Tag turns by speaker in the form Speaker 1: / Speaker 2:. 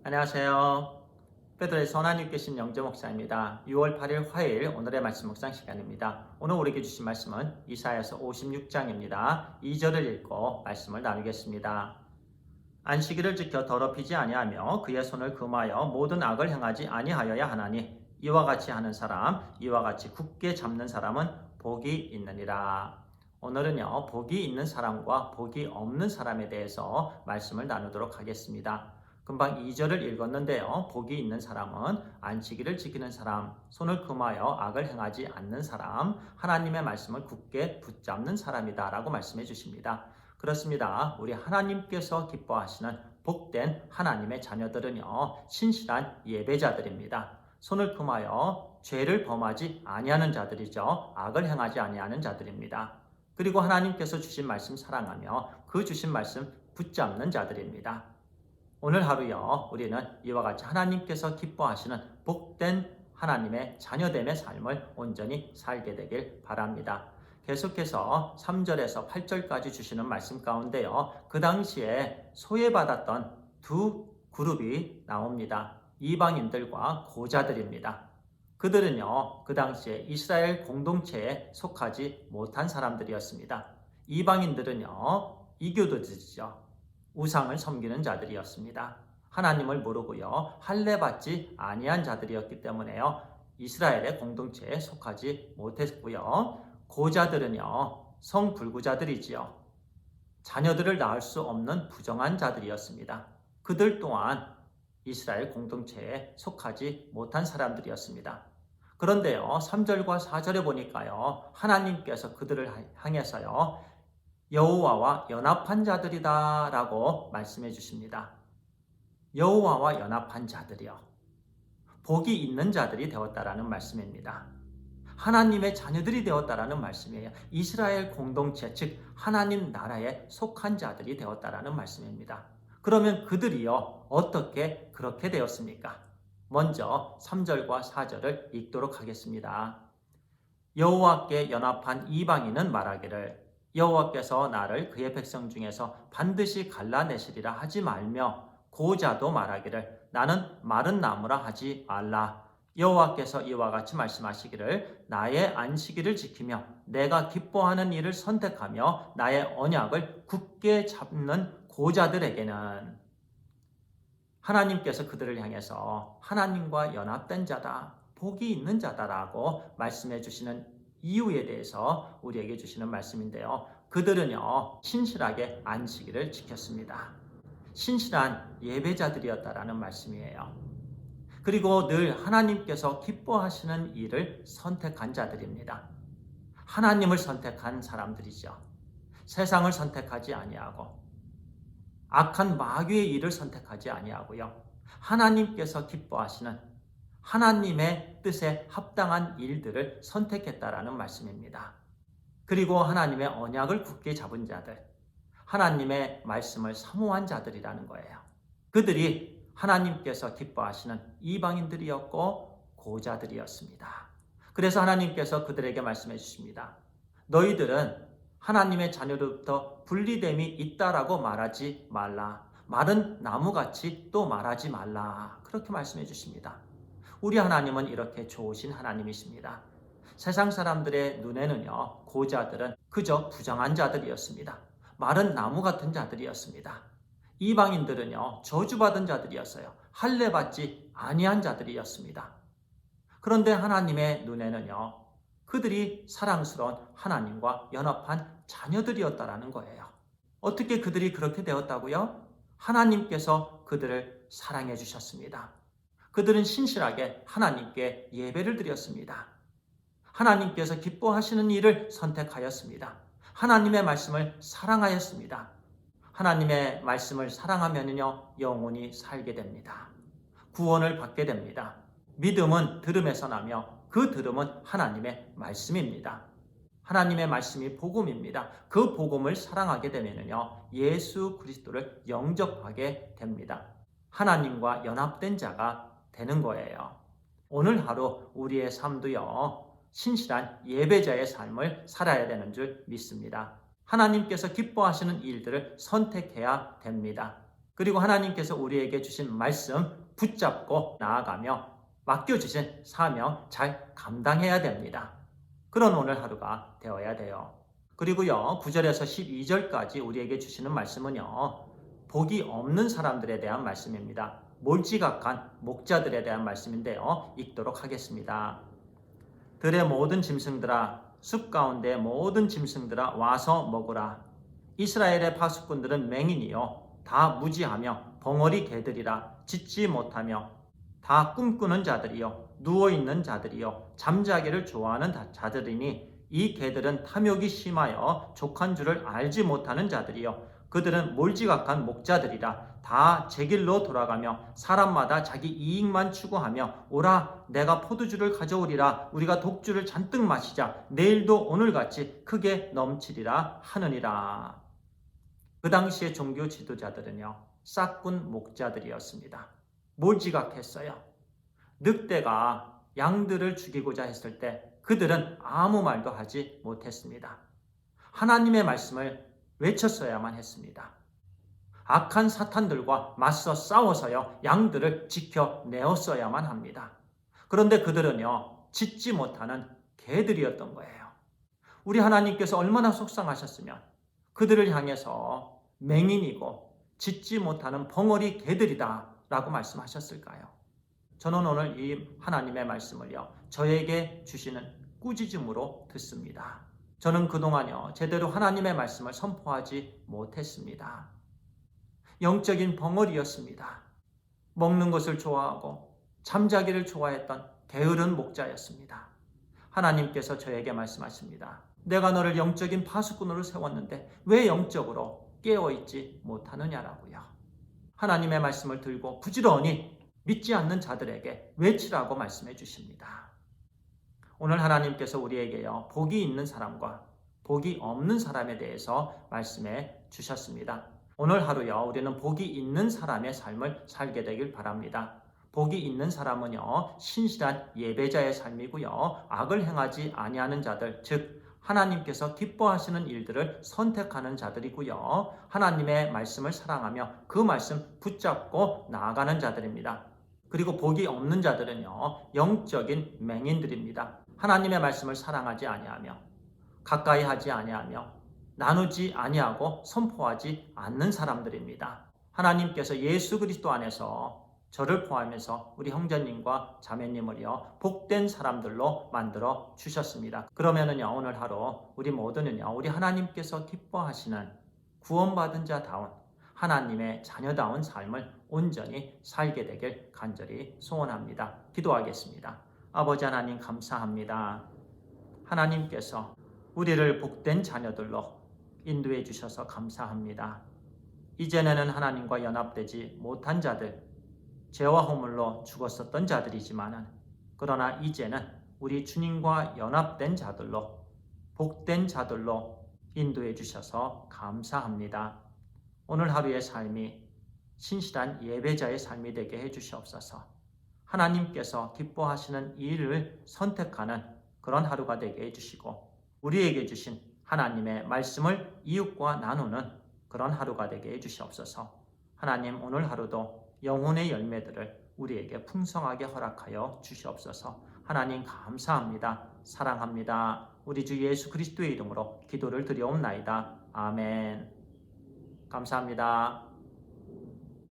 Speaker 1: 안녕하세요. 베드로에서 하나님 계신 영재 목사입니다. 6월 8일 화요일 오늘의 말씀 묵상 시간입니다. 오늘 우리에게 주신 말씀은 이사야서 56장입니다. 2절을 읽고 말씀을 나누겠습니다. 안식일을 지켜 더럽히지 아니하며 그의 손을 금하여 모든 악을 행하지 아니하여야 하나니 이와 같이 하는 사람, 이와 같이 굳게 잡는 사람은 복이 있느니라. 오늘은요, 복이 있는 사람과 복이 없는 사람에 대해서 말씀을 나누도록 하겠습니다. 금방 2절을 읽었는데요. 복이 있는 사람은 안식일을 지키는 사람, 손을 금하여 악을 행하지 않는 사람, 하나님의 말씀을 굳게 붙잡는 사람이다 라고 말씀해 주십니다. 그렇습니다. 우리 하나님께서 기뻐하시는 복된 하나님의 자녀들은요, 신실한 예배자들입니다. 손을 금하여 죄를 범하지 아니하는 자들이죠. 악을 행하지 아니하는 자들입니다. 그리고 하나님께서 주신 말씀 사랑하며 그 주신 말씀 붙잡는 자들입니다. 오늘 하루요, 우리는 이와 같이 하나님께서 기뻐하시는 복된 하나님의 자녀됨의 삶을 온전히 살게 되길 바랍니다. 계속해서 3절에서 8절까지 주시는 말씀 가운데요, 그 당시에 소외받았던 두 그룹이 나옵니다. 이방인들과 고자들입니다. 그들은요, 그 당시에 이스라엘 공동체에 속하지 못한 사람들이었습니다. 이방인들은요, 이교도들이죠. 우상을 섬기는 자들이었습니다. 하나님을 모르고요, 할례받지 아니한 자들이었기 때문에요, 이스라엘의 공동체에 속하지 못했고요. 고자들은요, 성불구자들이지요. 자녀들을 낳을 수 없는 부정한 자들이었습니다. 그들 또한 이스라엘 공동체에 속하지 못한 사람들이었습니다. 그런데요, 3절과 4절에 보니까요, 하나님께서 그들을 향해서요, 여호와와 연합한 자들이다 라고 말씀해 주십니다. 여호와와 연합한 자들이요, 복이 있는 자들이 되었다라는 말씀입니다. 하나님의 자녀들이 되었다라는 말씀이에요. 이스라엘 공동체, 즉 하나님 나라에 속한 자들이 되었다라는 말씀입니다. 그러면 그들이요, 어떻게 그렇게 되었습니까? 먼저 3절과 4절을 읽도록 하겠습니다. 여호와께 연합한 이방인은 말하기를 여호와께서 나를 그의 백성 중에서 반드시 갈라내시리라 하지 말며, 고자도 말하기를 나는 마른 나무라 하지 말라. 여호와께서 이와 같이 말씀하시기를 나의 안식일을 지키며 내가 기뻐하는 일을 선택하며 나의 언약을 굳게 잡는 고자들에게는, 하나님께서 그들을 향해서 하나님과 연합된 자다, 복이 있는 자다라고 말씀해 주시는 이유에 대해서 우리에게 주시는 말씀인데요, 그들은요, 신실하게 안식일을 지켰습니다. 신실한 예배자들이었다라는 말씀이에요. 그리고 늘 하나님께서 기뻐하시는 일을 선택한 자들입니다. 하나님을 선택한 사람들이죠. 세상을 선택하지 아니하고 악한 마귀의 일을 선택하지 아니하고요, 하나님께서 기뻐하시는 하나님의 뜻에 합당한 일들을 선택했다라는 말씀입니다. 그리고 하나님의 언약을 굳게 잡은 자들, 하나님의 말씀을 사모한 자들이라는 거예요. 그들이 하나님께서 기뻐하시는 이방인들이었고 고자들이었습니다. 그래서 하나님께서 그들에게 말씀해 주십니다. 너희들은 하나님의 자녀로부터 분리됨이 있다라고 말하지 말라. 마른 나무같이 또 말하지 말라. 그렇게 말씀해 주십니다. 우리 하나님은 이렇게 좋으신 하나님이십니다. 세상 사람들의 눈에는요, 고자들은 그저 부정한 자들이었습니다. 마른 나무 같은 자들이었습니다. 이방인들은요, 저주받은 자들이었어요. 할례받지 아니한 자들이었습니다. 그런데 하나님의 눈에는요, 그들이 사랑스러운 하나님과 연합한 자녀들이었다라는 거예요. 어떻게 그들이 그렇게 되었다고요? 하나님께서 그들을 사랑해 주셨습니다. 그들은 신실하게 하나님께 예배를 드렸습니다. 하나님께서 기뻐하시는 일을 선택하였습니다. 하나님의 말씀을 사랑하였습니다. 하나님의 말씀을 사랑하면요, 영원히 살게 됩니다. 구원을 받게 됩니다. 믿음은 들음에서 나며 그 들음은 하나님의 말씀입니다. 하나님의 말씀이 복음입니다. 그 복음을 사랑하게 되면요, 예수 그리스도를 영접하게 됩니다. 하나님과 연합된 자가 되는 거예요. 오늘 하루 우리의 삶도요, 신실한 예배자의 삶을 살아야 되는 줄 믿습니다. 하나님께서 기뻐하시는 일들을 선택해야 됩니다. 그리고 하나님께서 우리에게 주신 말씀 붙잡고 나아가며 맡겨주신 사명 잘 감당해야 됩니다. 그런 오늘 하루가 되어야 돼요. 그리고요, 9절에서 12절까지 우리에게 주시는 말씀은요, 복이 없는 사람들에 대한 말씀입니다. 몰지각한 목자들에 대한 말씀인데요, 읽도록 하겠습니다. 들의 모든 짐승들아, 숲 가운데 모든 짐승들아 와서 먹으라. 이스라엘의 파수꾼들은 맹인이요 다 무지하며 벙어리 개들이라. 짖지 못하며 다 꿈꾸는 자들이요 누워있는 자들이요 잠자기를 좋아하는 자들이니 이 개들은 탐욕이 심하여 족한 줄을 알지 못하는 자들이요 그들은 몰지각한 목자들이라. 다 제 길로 돌아가며 사람마다 자기 이익만 추구하며 오라 내가 포도주를 가져오리라. 우리가 독주를 잔뜩 마시자. 내일도 오늘같이 크게 넘치리라 하느니라. 그 당시의 종교 지도자들은요, 싹군 목자들이었습니다. 몰지각했어요. 늑대가 양들을 죽이고자 했을 때 그들은 아무 말도 하지 못했습니다. 하나님의 말씀을 외쳤어야만 했습니다. 악한 사탄들과 맞서 싸워서요, 양들을 지켜내었어야만 합니다. 그런데 그들은요, 짖지 못하는 개들이었던 거예요. 우리 하나님께서 얼마나 속상하셨으면 그들을 향해서 맹인이고 짖지 못하는 벙어리 개들이다 라고 말씀하셨을까요? 저는 오늘 이 하나님의 말씀을요, 저에게 주시는 꾸짖음으로 듣습니다. 저는 그동안요, 제대로 하나님의 말씀을 선포하지 못했습니다. 영적인 벙어리였습니다. 먹는 것을 좋아하고 잠자기를 좋아했던 게으른 목자였습니다. 하나님께서 저에게 말씀하십니다. 내가 너를 영적인 파수꾼으로 세웠는데 왜 영적으로 깨어있지 못하느냐라고요. 하나님의 말씀을 들고 부지런히 믿지 않는 자들에게 외치라고 말씀해 주십니다. 오늘 하나님께서 우리에게요, 복이 있는 사람과 복이 없는 사람에 대해서 말씀해 주셨습니다. 오늘 하루요, 우리는 복이 있는 사람의 삶을 살게 되길 바랍니다. 복이 있는 사람은요, 신실한 예배자의 삶이고요, 악을 행하지 아니하는 자들, 즉 하나님께서 기뻐하시는 일들을 선택하는 자들이고요, 하나님의 말씀을 사랑하며 그 말씀 붙잡고 나아가는 자들입니다. 그리고 복이 없는 자들은요, 영적인 맹인들입니다. 하나님의 말씀을 사랑하지 아니하며 가까이 하지 아니하며 나누지 아니하고 선포하지 않는 사람들입니다. 하나님께서 예수 그리스도 안에서 저를 포함해서 우리 형제님과 자매님을요, 복된 사람들로 만들어 주셨습니다. 그러면은요, 오늘 하루 우리 모두는요, 우리 하나님께서 기뻐하시는 구원받은 자다운 하나님의 자녀다운 삶을 온전히 살게 되길 간절히 소원합니다. 기도하겠습니다. 아버지 하나님 감사합니다. 하나님께서 우리를 복된 자녀들로 인도해 주셔서 감사합니다. 이전에는 하나님과 연합되지 못한 자들, 죄와 허물로 죽었었던 자들이지만은 그러나 이제는 우리 주님과 연합된 자들로 복된 자들로 인도해 주셔서 감사합니다. 오늘 하루의 삶이 신실한 예배자의 삶이 되게 해 주시옵소서. 하나님께서 기뻐하시는 일을 선택하는 그런 하루가 되게 해 주시고 우리에게 주신 하나님의 말씀을 이웃과 나누는 그런 하루가 되게 해주시옵소서. 하나님 오늘 하루도 영혼의 열매들을 우리에게 풍성하게 허락하여 주시옵소서. 하나님 감사합니다. 사랑합니다. 우리 주 예수 그리스도의 이름으로 기도를 드리옵나이다. 아멘. 감사합니다.